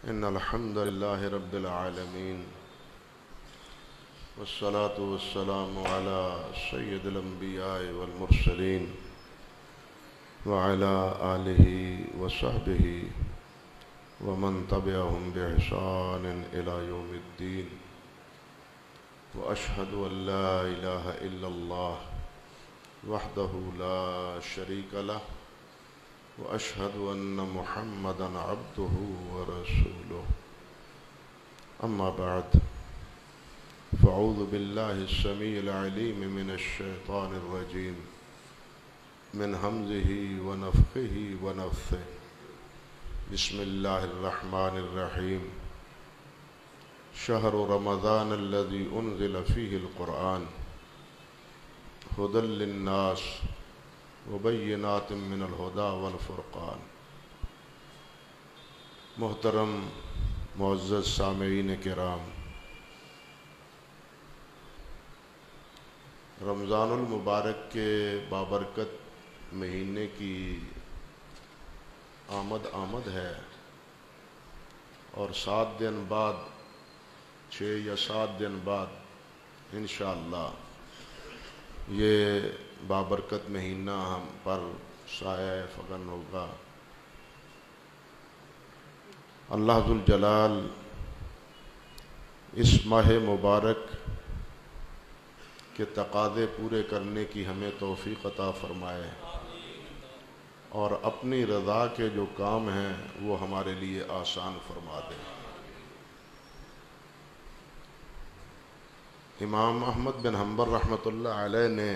إن الحمد لله رب العالمين والصلاة والسلام على سيد الأنبياء والمرسلين وعلى آله وصحبه ومن تبعهم بإحسان إلى يوم الدين وأشهد أن لا إله إلا الله وحده لا شريك له وأشهد أن محمدًا عبده ورسوله أما بعد فأعوذ بالله السميع العليم من الشيطان الرجيم من همزه ونفخه ونفثه بسم الله الرحمن الرحيم شهر رمضان الذي أنزل فيه القرآن هدى للناس وبينات من الهدى والفرقان۔ محترم معزز سامعین کرام، رمضان المبارک کے بابرکت مہینے کی آمد ہے اور 7 دن بعد 6 یا 7 دن بعد انشاءاللہ یہ بابرکت مہینہ ہم پر سایہ فغن ہوگا۔ اللہ ذوالجلال اس ماہ مبارک کے تقاضے پورے کرنے کی ہمیں توفیق عطا فرمائے اور اپنی رضا کے جو کام ہیں وہ ہمارے لیے آسان فرما دے۔ امام احمد بن حنبل رحمۃ اللہ علیہ نے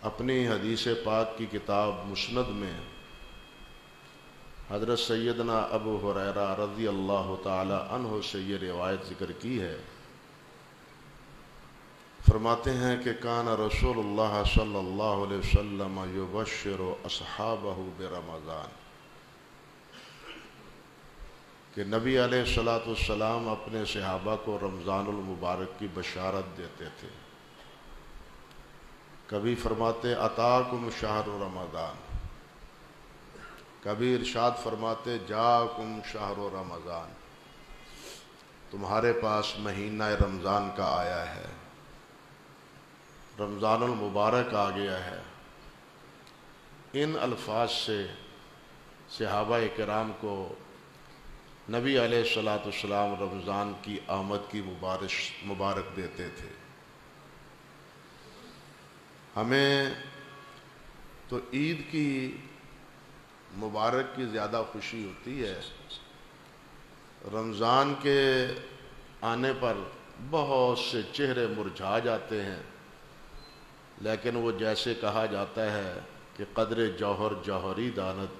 اپنی حدیث پاک کی کتاب مسند میں حضرت سیدنا ابو ہریرہ رضی اللہ تعالی عنہ سے یہ روایت ذکر کی ہے۔ فرماتے ہیں کہ کان رسول اللہ صلی اللہ علیہ وسلم یبشر اصحابہ برمضان، کہ نبی علیہ السلام اپنے صحابہ کو رمضان المبارک کی بشارت دیتے تھے۔ کبھی فرماتے اتاکم شہر رمضان، کبھی ارشاد فرماتے جاکم شہر رمضان، تمہارے پاس مہینہ رمضان کا آیا ہے، رمضان المبارک آ گیا ہے۔ ان الفاظ سے صحابہ کرام کو نبی علیہ السلام رمضان کی آمد کی مبارک دیتے تھے۔ ہمیں تو عید کی مبارک کی زیادہ خوشی ہوتی ہے، رمضان کے آنے پر بہت سے چہرے مرجھا جاتے ہیں، لیکن وہ جیسے کہا جاتا ہے کہ قدر جوہر جوہری دانت،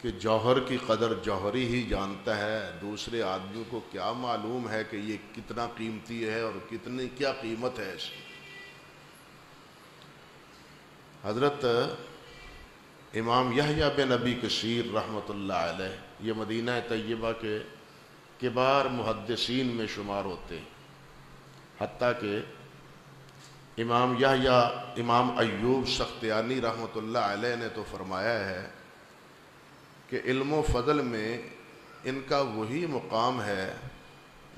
کہ جوہر کی قدر جوہری ہی جانتا ہے، دوسرے آدمیوں کو کیا معلوم ہے کہ یہ کتنا قیمتی ہے اور کتنی کیا قیمت ہے اس کی۔ حضرت امام یحییٰ بن ابی کثیر رحمۃ اللہ علیہ یہ مدینہ طیبہ کے کبار محدثین میں شمار ہوتے ہیں، حتیٰ کہ امام یحییٰ امام ایوب سختیانی رحمۃ اللہ علیہ نے تو فرمایا ہے کہ علم و فضل میں ان کا وہی مقام ہے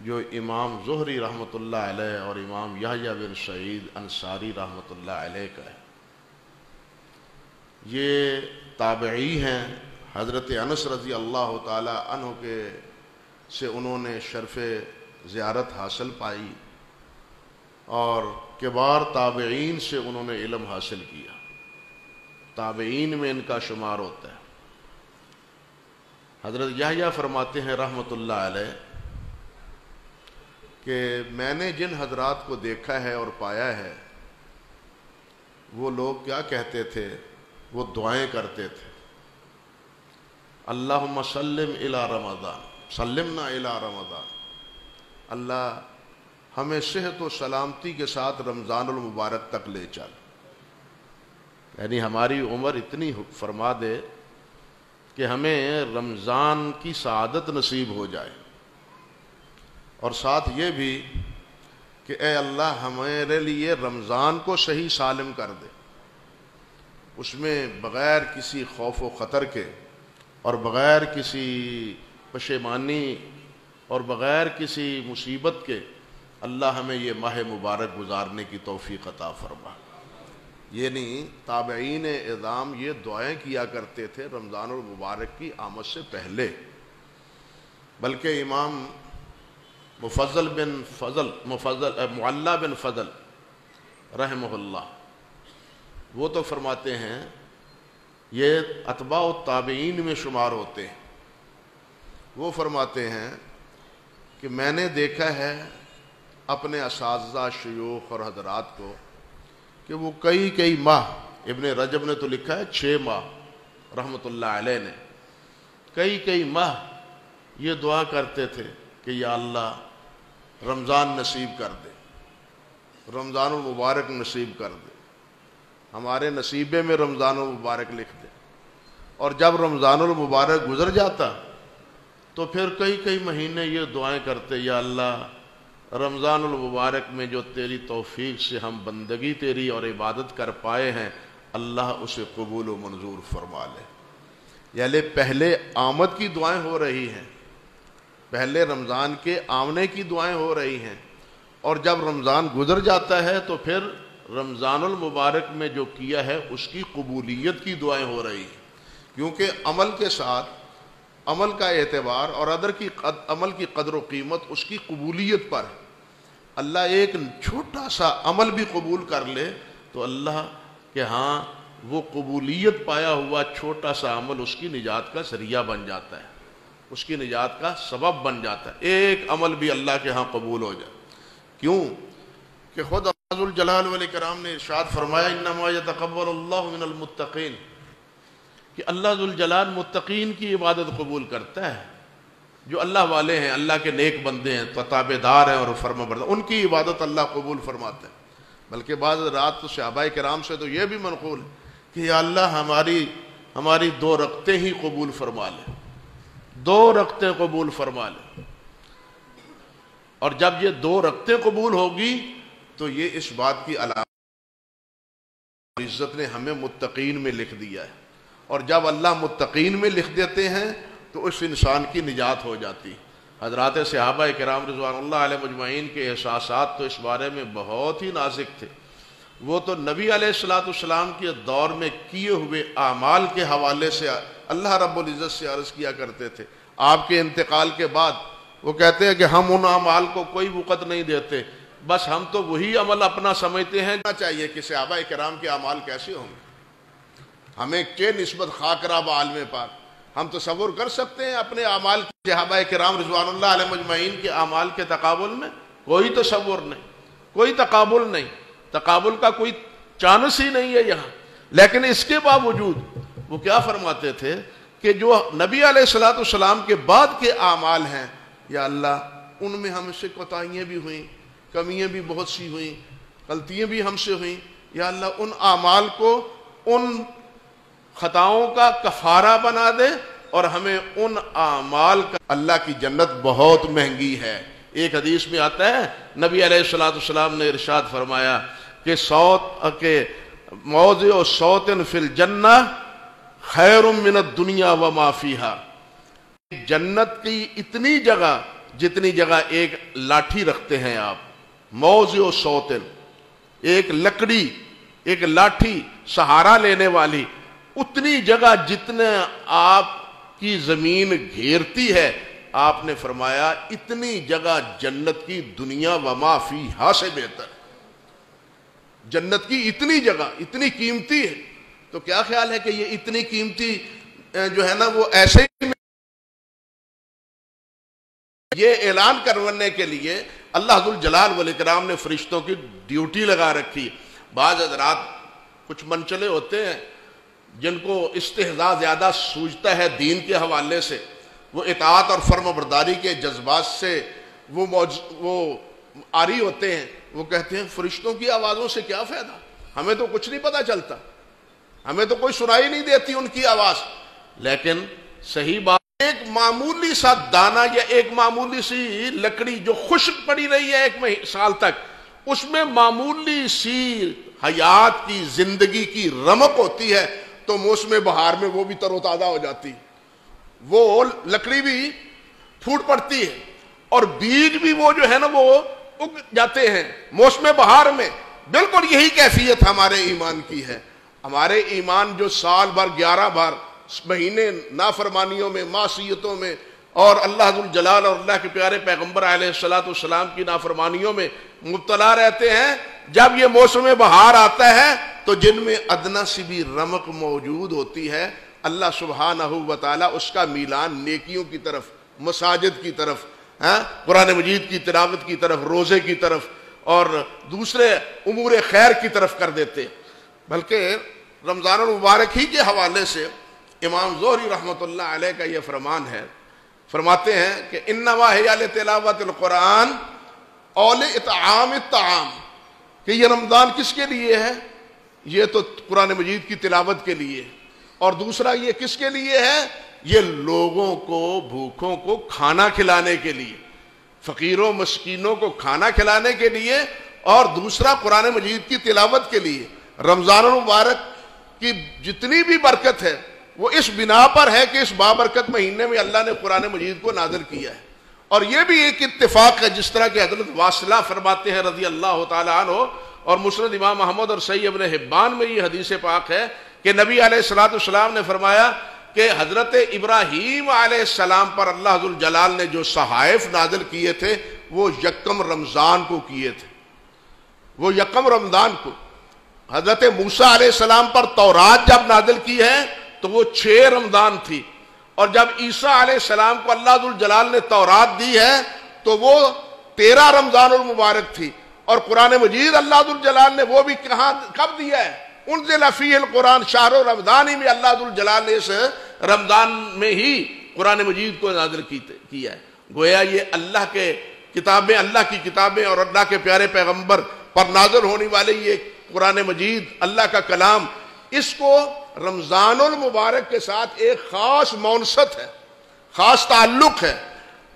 جو امام زہری رحمۃ اللہ علیہ اور امام یحییٰ بن سعید انصاری رحمۃ اللہ علیہ کا ہے۔ یہ تابعی ہیں، حضرت انس رضی اللہ تعالی عنہ کے سے انہوں نے شرف زیارت حاصل پائی اور کبار تابعین سے انہوں نے علم حاصل کیا، تابعین میں ان کا شمار ہوتا ہے۔ حضرت یحییٰ فرماتے ہیں رحمۃ اللہ علیہ کہ میں نے جن حضرات کو دیکھا ہے اور پایا ہے وہ لوگ کیا کہتے تھے، وہ دعائیں کرتے تھے، اللہم سلم الی رمضان، سلمنا الی رمضان، اللہ ہمیں صحت و سلامتی کے ساتھ رمضان المبارک تک لے چل، یعنی ہماری عمر اتنی فرما دے کہ ہمیں رمضان کی سعادت نصیب ہو جائے، اور ساتھ یہ بھی کہ اے اللہ ہمارے لیے رمضان کو صحیح سالم کر دے، اس میں بغیر کسی خوف و خطر کے اور بغیر کسی پشیمانی اور بغیر کسی مصیبت کے اللہ ہمیں یہ ماہ مبارک گزارنے کی توفیق عطا فرما۔ یہ نہیں، تابعین اعظام یہ دعائیں کیا کرتے تھے رمضان المبارک کی آمد سے پہلے، بلکہ امام معلّہ بن فضل رحمہ اللہ وہ تو فرماتے ہیں، یہ اتباع التابعین میں شمار ہوتے ہیں، وہ فرماتے ہیں کہ میں نے دیکھا ہے اپنے اساتذہ شیوخ اور حضرات کو کہ وہ کئی ماہ، ابن رجب نے تو لکھا ہے 6 ماہ رحمۃ اللہ علیہ نے، کئی ماہ یہ دعا کرتے تھے کہ یا اللہ رمضان نصیب کر دے، رمضان المبارک نصیب کر دے، ہمارے نصیبے میں رمضان المبارک لکھ دے۔ اور جب رمضان المبارک گزر جاتا تو پھر کئی مہینے یہ دعائیں کرتے، یا اللہ رمضان المبارک میں جو تیری توفیق سے ہم بندگی تیری اور عبادت کر پائے ہیں، اللہ اسے قبول و منظور فرما لے۔ یعنی پہلے آمد کی دعائیں ہو رہی ہیں، پہلے رمضان کے آمنے کی دعائیں ہو رہی ہیں، اور جب رمضان گزر جاتا ہے تو پھر رمضان المبارک میں جو کیا ہے اس کی قبولیت کی دعائیں ہو رہی ہیں، کیونکہ عمل کے ساتھ عمل کا اعتبار اور عمل کی قدر و قیمت اس کی قبولیت پر ہے۔ اللہ ایک چھوٹا سا عمل بھی قبول کر لے تو اللہ کہ ہاں وہ قبولیت پایا ہوا چھوٹا سا عمل اس کی نجات کا ذریعہ بن جاتا ہے، اس کی نجات کا سبب بن جاتا ہے، ایک عمل بھی اللہ کے ہاں قبول ہو جائے۔ کیوں کہ خود اللہ ذوالجلال والاکرام نے ارشاد فرمایا انما یتقبل اللہ من المتقین، کہ اللہ ذوالجلال متقین کی عبادت قبول کرتا ہے، جو اللہ والے ہیں، اللہ کے نیک بندے ہیں، تابعدار ہیں اور فرما بردار، ان کی عبادت اللہ قبول فرماتا ہے۔ بلکہ بعض رات تو صحابہ کرام سے تو یہ بھی منقول ہے کہ یا اللہ ہماری 2 رکعتیں ہی قبول فرما لے، 2 رکعتیں قبول فرما لے۔ اور جب یہ 2 رکعتیں قبول ہوگی تو یہ اس بات کی علامت عزت نے ہمیں متقین میں لکھ دیا ہے، اور جب اللہ متقین میں لکھ دیتے ہیں تو اس انسان کی نجات ہو جاتی۔ حضرات صحابہ کرام رضوان اللہ علیہ مجمعین کے احساسات تو اس بارے میں بہت ہی نازک تھے، وہ تو نبی علیہ السلام کے دور میں کیے ہوئے اعمال کے حوالے سے اللہ رب العزت سے عرض کیا کرتے تھے۔ آپ کے انتقال کے بعد وہ کہتے ہیں کہ ہم ان اعمال کو کوئی وقت نہیں دیتے، بس ہم تو وہی عمل اپنا سمجھتے ہیں۔ چاہیے کہ صحابہ کرام کے اعمال کیسے ہوں گے، ہمیں کیا نسبت خاکرہ با عالم پاک، ہم تصور کر سکتے ہیں اپنے اعمال کے صحابہ کرام رضوان اللہ علیہ مجمعین کے اعمال کے تقابل میں؟ کوئی تصور نہیں، کوئی تقابل نہیں، تقابل کا کوئی چانس ہی نہیں ہے یہاں۔ لیکن اس کے باوجود وہ کیا فرماتے تھے کہ جو نبی علیہ السلام کے بعد کے اعمال ہیں، یا اللہ ان میں ہم سے کوتاہیاں بھی ہوئیں، کمیاں بھی بہت سی ہوئیں، غلطیاں بھی ہم سے ہوئیں، یا اللہ ان اعمال کو، ان خطاؤں کا کفارہ بنا دے، اور ہمیں ان اعمال کا، اللہ کی جنت بہت مہنگی ہے۔ ایک حدیث میں آتا ہے نبی علیہ السلام نے ارشاد فرمایا کہ موضع صوت فی الجنہ خیر من الدنیا وما فیہا، جنت کی اتنی جگہ جتنی جگہ ایک لاٹھی رکھتے ہیں آپ، موضع صوت، ایک لکڑی، ایک لاٹھی سہارا لینے والی، اتنی جگہ جتنے آپ کی زمین گھیرتی ہے، آپ نے فرمایا اتنی جگہ جنت کی دنیا وما فیہا سے بہتر، جنت کی اتنی جگہ اتنی قیمتی ہے۔ تو کیا خیال ہے کہ یہ اتنی قیمتی جو ہے نا وہ ایسے ہی یہ اعلان کرنے کے لیے اللہ ذوالجلال والاکرام نے فرشتوں کی ڈیوٹی لگا رکھی۔ بعض حضرات کچھ منچلے ہوتے ہیں جن کو استہزاء زیادہ سوجتا ہے دین کے حوالے سے، وہ اطاعت اور فرم برداری کے جذبات سے وہ عاری ہوتے ہیں، وہ کہتے ہیں فرشتوں کی آوازوں سے کیا فائدہ، ہمیں تو کچھ نہیں پتہ چلتا، ہمیں تو کوئی سنائی نہیں دیتی ان کی آواز۔ لیکن صحیح بات، ایک معمولی سا دانہ یا ایک معمولی سی لکڑی جو خشک پڑی رہی ہے 1 سال تک، اس میں معمولی سی حیات کی، زندگی کی رمق ہوتی ہے، تو موسم بہار میں وہ بھی تر و تازہ ہو جاتی۔ وہ لکڑی بھی پھوٹ پڑتی ہے اور بیج بھی وہ جو ہے نا وہ اگ جاتے ہیں موسم بہار میں. بالکل یہی کیفیت ہمارے ایمان کی ہے. ہمارے ایمان جو سال بھر 11 بار مہینے نافرمانیوں میں، معصیتوں میں اور اللہ ذو الجلال اور اللہ کے پیارے پیغمبر علیہ الصلوۃ والسلام کی نافرمانیوں میں مبتلا رہتے ہیں، جب یہ موسم بہار آتا ہے تو جن میں ادنا سی بھی رمق موجود ہوتی ہے، اللہ سبحانہ و تعالیٰ اس کا میلان نیکیوں کی طرف، مساجد کی طرف، قرآن مجید کی تلاوت کی طرف، روزے کی طرف اور دوسرے امور خیر کی طرف کر دیتے. بلکہ رمضان المبارک ہی کے حوالے سے امام زہری رحمۃ اللہ علیہ کا یہ فرمان ہے، فرماتے ہیں کہ انما ہی لتلاوت القرآن اول اطعام الطعام، کہ یہ رمضان کس کے لیے ہے؟ یہ تو قرآن مجید کی تلاوت کے لیے، اور دوسرا یہ کس کے لیے ہے؟ یہ لوگوں کو، بھوکوں کو کھانا کھلانے کے لیے، فقیروں مسکینوں کو کھانا کھلانے کے لیے، اور دوسرا قرآن مجید کی تلاوت کے لیے. رمضان المبارک کی جتنی بھی برکت ہے وہ اس بنا پر ہے کہ اس بابرکت مہینے میں اللہ نے قرآن مجید کو نازل کیا ہے. اور یہ بھی ایک اتفاق ہے، جس طرح کہ حضرت واصلہ فرماتے ہیں رضی اللہ تعالیٰ عنہ، اور مسند امام محمد اور صحیح ابن حبان میں یہ حدیث پاک ہے کہ نبی علیہ الصلوۃ والسلام نے فرمایا کہ حضرت ابراہیم علیہ السلام پر اللہ ذو الجلال نے جو صحائف نازل کیے تھے وہ یکم رمضان کو کیے تھے، وہ یکم رمضان کو. حضرت موسیٰ علیہ السلام پر تورات جب نازل کی ہے تو وہ 6 رمضان تھی، اور جب عیسیٰ علیہ السلام کو اللہ ذو الجلال نے تورات دی ہے تو وہ 13 رمضان المبارک تھی. اور قرآن مجید اللہ ذو الجلال نے وہ بھی کب دیا ہے؟ انزل فیہ القرآن شہر رمضان ہی میں اللہ ذو الجلال نے اس رمضان میں ہی قرآن مجید کو نازل کیا ہے. گویا یہ اللہ کے کتابیں، اللہ کی کتابیں اور اللہ کے پیارے پیغمبر پر نازل ہونے والے یہ قرآن مجید اللہ کا کلام، اس کو رمضان المبارک کے ساتھ ایک خاص مونست ہے، خاص تعلق ہے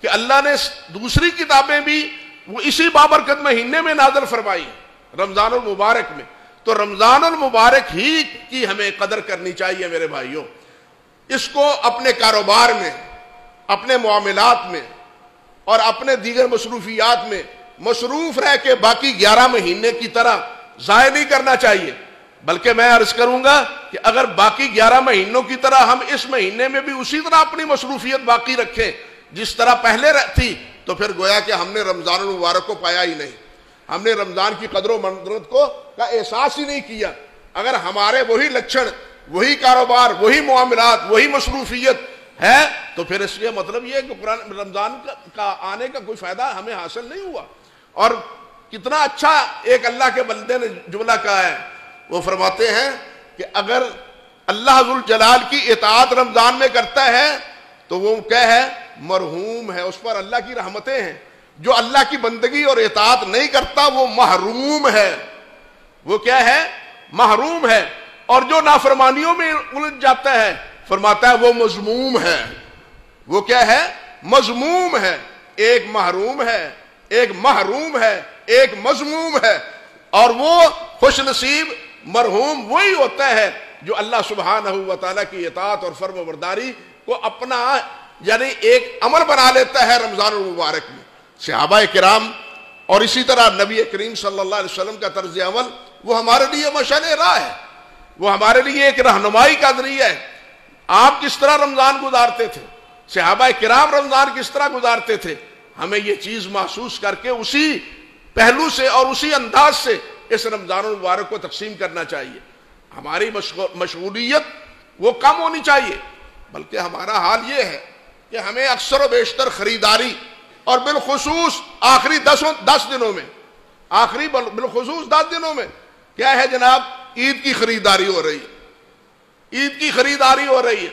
کہ اللہ نے دوسری کتابیں بھی وہ اسی بابرکت مہینے میں نازل فرمائی رمضان المبارک میں. تو رمضان المبارک ہی کی ہمیں قدر کرنی چاہیے میرے بھائیوں. اس کو اپنے کاروبار میں، اپنے معاملات میں اور اپنے دیگر مصروفیات میں مصروف رہ کے باقی 11 مہینے کی طرح ضائع نہیں کرنا چاہیے. بلکہ میں عرض کروں گا کہ اگر باقی 11 مہینوں کی طرح ہم اس مہینے میں بھی اسی طرح اپنی مصروفیت باقی رکھیں جس طرح پہلے تھی، تو پھر گویا کہ ہم نے رمضان المبارک کو پایا ہی نہیں، ہم نے رمضان کی قدر و منزلت کا احساس ہی نہیں کیا. اگر ہمارے وہی لچھن، وہی کاروبار، وہی معاملات، وہی مصروفیت ہے تو پھر اس لیے مطلب یہ ہے کہ رمضان کا آنے کا کوئی فائدہ ہمیں حاصل نہیں ہوا. اور کتنا اچھا ایک اللہ کے بندے نے جملہ کہا ہے، وہ فرماتے ہیں کہ اگر اللہ ذو الجلال کی اطاعت رمضان میں کرتا ہے تو وہ کیا ہے؟ مرحوم ہے، اس پر اللہ کی رحمتیں ہیں. جو اللہ کی بندگی اور اطاعت نہیں کرتا وہ محروم ہے. وہ کیا ہے؟ محروم ہے. اور جو نافرمانیوں میں الجھ جاتا ہے فرماتا ہے وہ مذموم ہے. وہ کیا ہے؟ مذموم ہے. ایک محروم ہے، ایک محروم ہے، ایک مذموم ہے. اور وہ خوش نصیب مرحوم وہی ہوتا ہے جو اللہ سبحانہ و تعالیٰ کی اطاعت اور فرم برداری کو اپنا یعنی ایک عمل بنا لیتا ہے رمضان المبارک میں. صحابہ کرام اور اسی طرح نبی کریم صلی اللہ علیہ وسلم کا طرز عمل وہ ہمارے لیے مشعل راہ ہے، وہ ہمارے لیے ایک رہنمائی کا ذریعہ ہے. آپ کس طرح رمضان گزارتے تھے، صحابہ کرام رمضان کس طرح گزارتے تھے، ہمیں یہ چیز محسوس کر کے اسی پہلو سے اور اسی انداز سے اس رمضان المبارک کو تقسیم کرنا چاہیے. ہماری مشغولیت وہ کم ہونی چاہیے، بلکہ ہمارا حال یہ ہے کہ ہمیں اکثر و بیشتر خریداری اور بالخصوص آخری 10 دنوں میں، بالخصوص 10 دنوں میں کیا ہے جناب؟ عید کی خریداری ہو رہی ہے، عید کی خریداری ہو رہی ہے.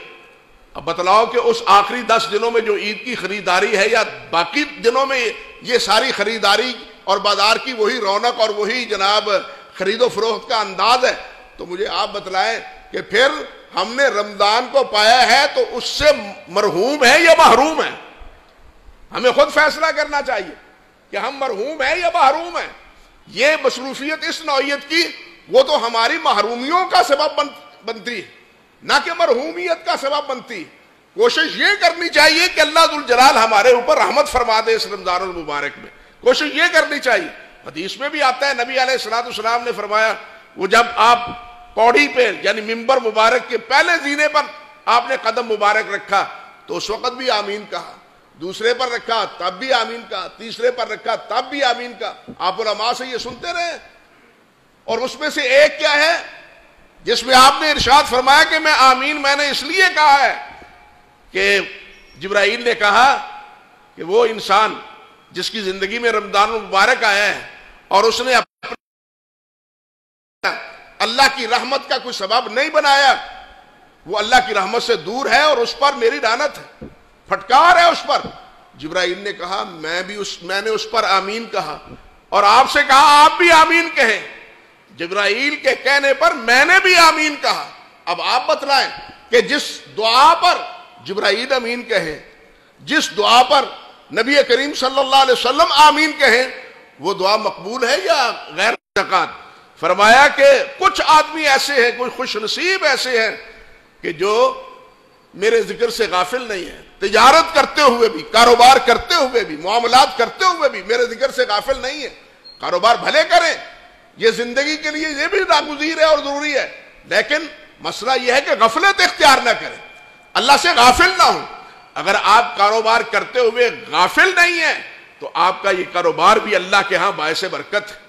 اب بتلاؤ کہ اس آخری 10 دنوں میں جو عید کی خریداری ہے یا باقی دنوں میں یہ ساری خریداری اور بازار کی وہی رونق اور وہی جناب خرید و فروخت کا انداز ہے، تو مجھے آپ بتلائیں کہ پھر ہم نے رمضان کو پایا ہے تو اس سے مرحوم ہے یا محروم ہے؟ ہمیں خود فیصلہ کرنا چاہیے کہ ہم مرحوم ہیں یا محروم ہیں. یہ مصروفیت اس نوعیت کی وہ تو ہماری محرومیوں کا سبب بنتی ہے، نہ کہ مرحومیت کا سبب بنتی. کوشش یہ کرنی چاہیے کہ اللہ ذوالجلال ہمارے اوپر رحمت فرما دے اس رمضان المبارک میں، کوشش یہ کرنی چاہیے۔ حدیث میں بھی آتا ہے، نبی علیہ الصلوۃ والسلام نے فرمایا، وہ جب آپ پوڑی پہ یعنی ممبر مبارک کے پہلے زینے پر آپ نے قدم مبارک رکھا تو اس وقت بھی آمین کہا، دوسرے پر رکھا تب بھی آمین کہا، تیسرے پر رکھا تب بھی آمین کہا۔ آپ علماء سے یہ سنتے رہے، اور اس میں سے ایک کیا ہے جس میں آپ نے ارشاد فرمایا کہ میں آمین میں نے اس لیے کہا ہے کہ جبرائیل نے کہا کہ وہ انسان جس کی زندگی میں رمضان المبارک آیا ہے اور اس نے اللہ کی رحمت کا کوئی سبب نہیں بنایا، وہ اللہ کی رحمت سے دور ہے اور اس پر میری لعنت ہے، پھٹکار ہے اس پر۔ جبرائیل نے کہا میں نے اس پر آمین کہا، اور آپ سے کہا آپ بھی آمین کہیں۔ جبرائیل کے کہنے پر میں نے بھی آمین کہا۔ اب آپ بتلائیں کہ جس دعا پر جبرائیل آمین کہیں، جس دعا پر نبی کریم صلی اللہ علیہ وسلم آمین کہیں، وہ دعا مقبول ہے یا غیر مقبول؟ فرمایا کہ کچھ آدمی ایسے ہیں، کوئی خوش نصیب ایسے ہیں کہ جو میرے ذکر سے غافل نہیں ہیں، تجارت کرتے ہوئے بھی، کاروبار کرتے ہوئے بھی، معاملات کرتے ہوئے بھی میرے ذکر سے غافل نہیں ہیں۔ کاروبار بھلے کریں، یہ زندگی کے لیے یہ بھی ناگزیر ہے اور ضروری ہے، لیکن مسئلہ یہ ہے کہ غفلت اختیار نہ کریں، اللہ سے غافل نہ ہوں۔ اگر آپ کاروبار کرتے ہوئے غافل نہیں ہیں تو آپ کا یہ کاروبار بھی اللہ کے ہاں باعث برکت ہے،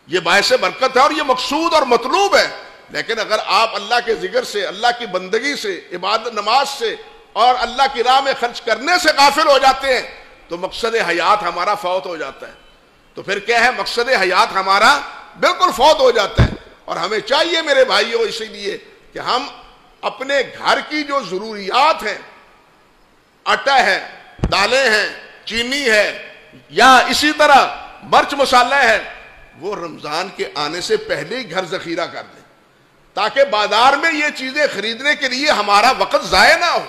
یہ باعث برکت ہے اور یہ مقصود اور مطلوب ہے۔ لیکن اگر آپ اللہ کے ذکر سے، اللہ کی بندگی سے، عبادت نماز سے اور اللہ کی راہ میں خرچ کرنے سے غافل ہو جاتے ہیں تو مقصد حیات ہمارا فوت ہو جاتا ہے۔ تو پھر کیا ہے، مقصد حیات ہمارا بالکل فوت ہو جاتا ہے۔ اور ہمیں چاہیے میرے بھائیوں اسی لیے کہ ہم اپنے گھر کی جو ضروریات ہیں، آٹا ہے، دالیں ہیں، چینی ہے، یا اسی طرح مرچ مسالہ ہے، وہ رمضان کے آنے سے پہلے ہی گھر ذخیرہ کر دیں تاکہ بازار میں یہ چیزیں خریدنے کے لیے ہمارا وقت ضائع نہ ہو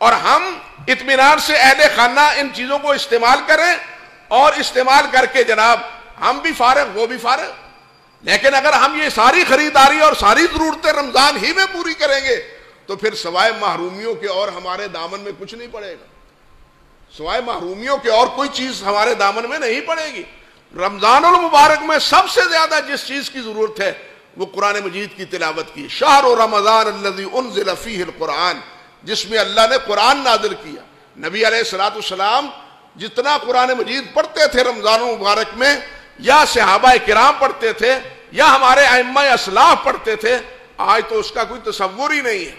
اور ہم اطمینان سے اہل خانہ ان چیزوں کو استعمال کریں، اور استعمال کر کے جناب ہم بھی فارغ وہ بھی فارغ۔ لیکن اگر ہم یہ ساری خریداری اور ساری ضرورتیں رمضان ہی میں پوری کریں گے تو پھر سوائے محرومیوں کے اور ہمارے دامن میں کچھ نہیں پڑے گا، سوائے محرومیوں کے اور کوئی چیز ہمارے دامن میں نہیں پڑے گی۔ رمضان المبارک میں سب سے زیادہ جس چیز کی ضرورت ہے وہ قرآن مجید کی تلاوت کی۔ شہر رمضان الذی انزل فیہ القرآن، جس میں اللہ نے قرآن نازل کیا۔ نبی علیہ الصلوۃ والسلام جتنا قرآن مجید پڑھتے تھے رمضان المبارک میں، یا صحابہ کرام پڑھتے تھے یا ہمارے ائمہ اسلاف پڑھتے تھے، آج تو اس کا کوئی تصور ہی نہیں ہے،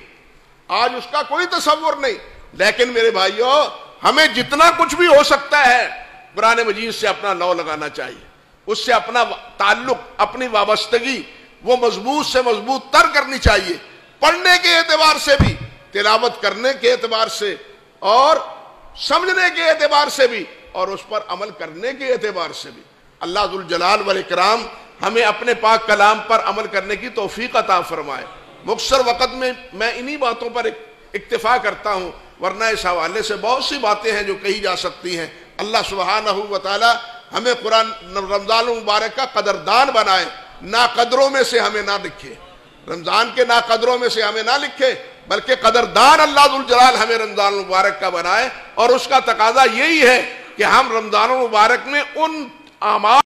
آج اس کا کوئی تصور نہیں۔ لیکن میرے بھائیوں، ہمیں جتنا کچھ بھی ہو سکتا ہے قرآن مجید سے اپنا لو لگانا چاہیے، اس سے اپنا تعلق، اپنی وابستگی وہ مضبوط سے مضبوط تر کرنی چاہیے، پڑھنے کے اعتبار سے بھی، تلاوت کرنے کے اعتبار سے اور سمجھنے کے اعتبار سے بھی، اور اس پر عمل کرنے کے اعتبار سے بھی۔ اللہ ذوالجلال والاکرام ہمیں اپنے پاک کلام پر عمل کرنے کی توفیق عطا فرمائے۔ مختصر وقت میں میں انہی باتوں پر اکتفا کرتا ہوں، ورنہ اس حوالے سے بہت سی باتیں ہیں جو کہی جا سکتی ہیں۔ اللہ سبحانہ و تعالی ہمیں قرآن رمضان المبارک کا قدردان بنائے، ناقدروں میں سے ہمیں نہ لکھے، رمضان کے ناقدروں میں سے ہمیں نہ لکھے، بلکہ قدردان اللہ ذوالجلال ہمیں رمضان المبارک کا بنائے۔ اور اس کا تقاضا یہی ہے کہ ہم رمضان المبارک میں ان اعمال